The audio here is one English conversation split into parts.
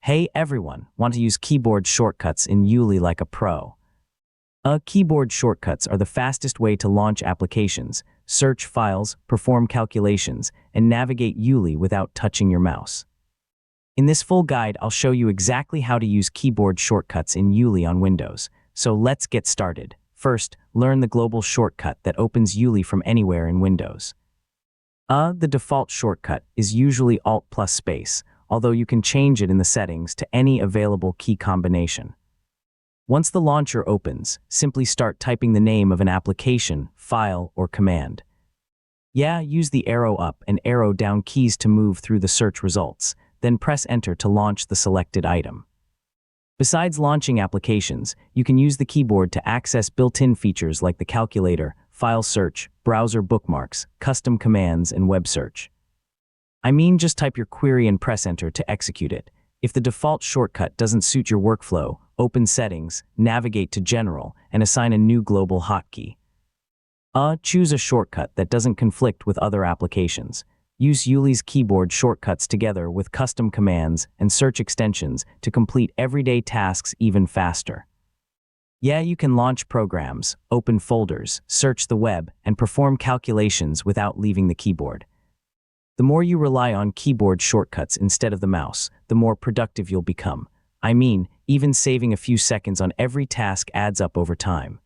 Hey everyone, want to use keyboard shortcuts in ueli like a pro? Keyboard shortcuts are the fastest way to launch applications, search files, perform calculations, and navigate ueli without touching your mouse. In this full guide, I'll show you exactly how to use keyboard shortcuts in ueli on Windows. So let's get started. First, learn the global shortcut that opens ueli from anywhere in Windows. The default shortcut is usually Alt plus space, although you can change it in the settings to any available key combination. Once the launcher opens, simply start typing the name of an application, file, or command. Use the arrow up and arrow down keys to move through the search results, then press Enter to launch the selected item. Besides launching applications, you can use the keyboard to access built-in features like the calculator, file search, browser bookmarks, custom commands, and web search. Just type your query and press Enter to execute it. If the default shortcut doesn't suit your workflow, open Settings, navigate to General, and assign a new global hotkey. Choose a shortcut that doesn't conflict with other applications. Use ueli's keyboard shortcuts together with custom commands and search extensions to complete everyday tasks even faster. You can launch programs, open folders, search the web, and perform calculations without leaving the keyboard. The more you rely on keyboard shortcuts instead of the mouse, the more productive you'll become. Even saving a few seconds on every task adds up over time.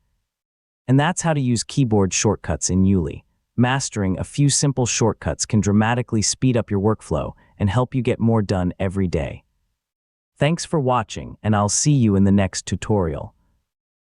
And that's how to use keyboard shortcuts in ueli. Mastering a few simple shortcuts can dramatically speed up your workflow and help you get more done every day. Thanks for watching, and I'll see you in the next tutorial.